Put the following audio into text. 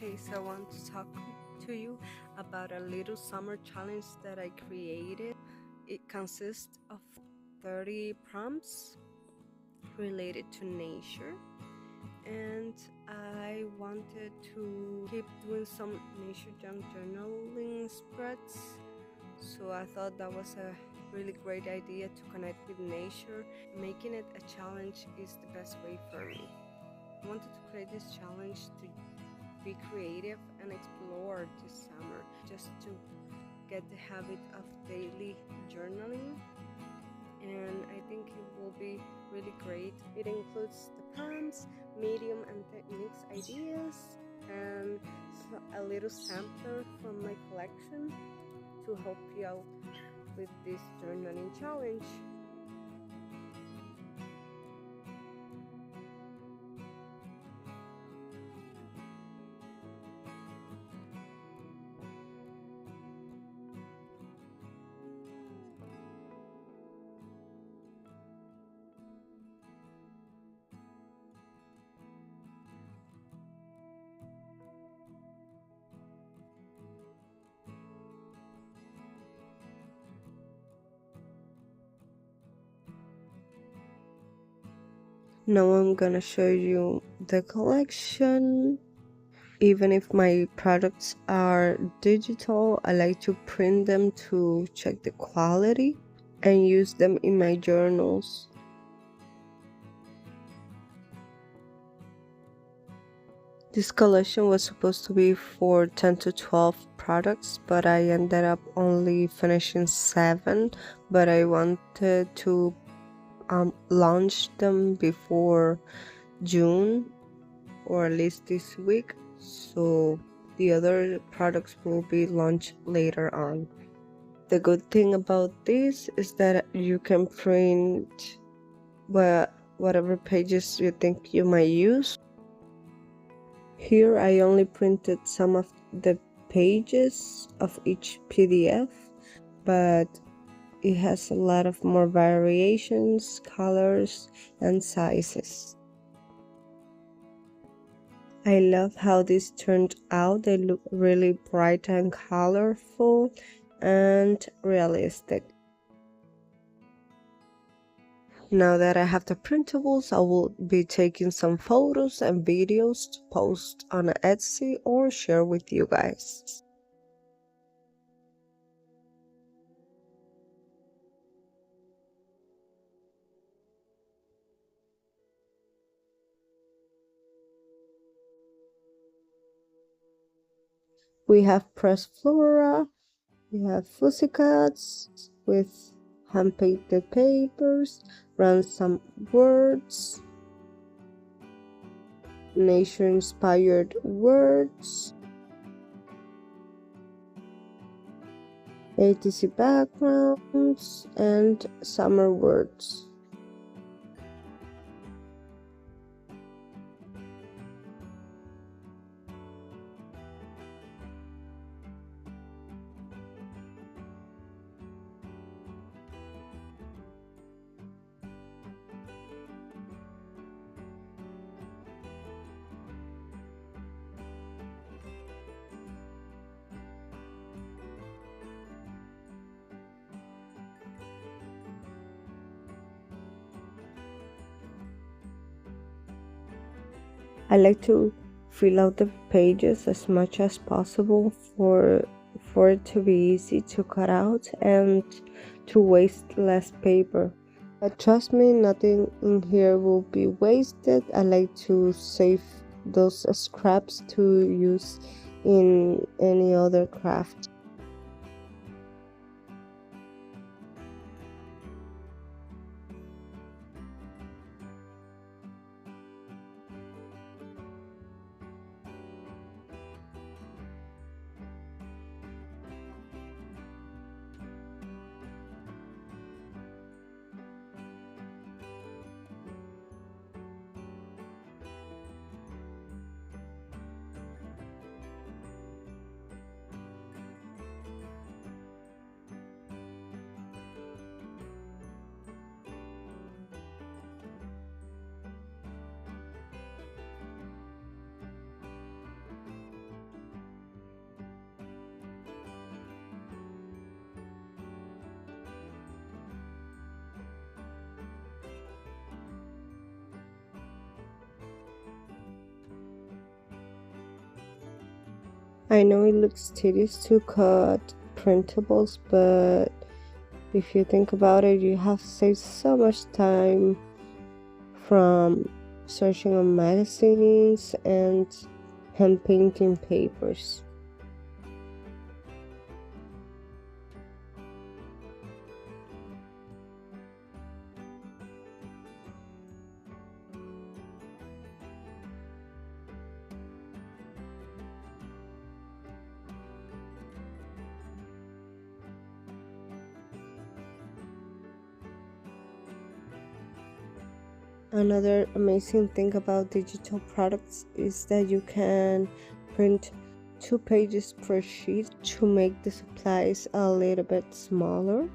Okay, so I want to talk to you about a little summer challenge that I created. It consists of 30 prompts related to nature, and I wanted to keep doing some nature junk journaling spreads. So I thought that was a really great idea to connect with nature. Making it a challenge is the best way for me. I wanted to create this challenge to be creative and explore this summer, just to get the habit of daily journaling, and I think it will be really great. It includes the prompts, medium and techniques ideas, and a little sampler from my collection to help you out with this journaling challenge. Now I'm gonna show you the collection. Even if my products are digital, I like to print them to check the quality and use them in my journals. This collection was supposed to be for 10 to 12 products, but I ended up only finishing 7. But I wanted to launch them before June, or at least this week, so the other products will be launched later on. The good thing about this is that you can print whatever pages you think you might use. Here I only printed some of the pages of each PDF, but it has a lot of more variations, colors, and sizes. I love how this turned out. They look really bright and colorful and realistic. Now that I have the printables, I will be taking some photos and videos to post on Etsy or share with you guys. We have pressed flora, we have pussycats with hand-painted papers, ransom words, nature-inspired words, ATC backgrounds, and summer words. I like to fill out the pages as much as possible for it to be easy to cut out and to waste less paper. But trust me, nothing in here will be wasted. I like to save those scraps to use in any other craft. I know it looks tedious to cut printables, but if you think about it, you have saved so much time from searching on magazines and hand painting papers. Another amazing thing about digital products is that you can print 2 pages per sheet to make the supplies a little bit smaller.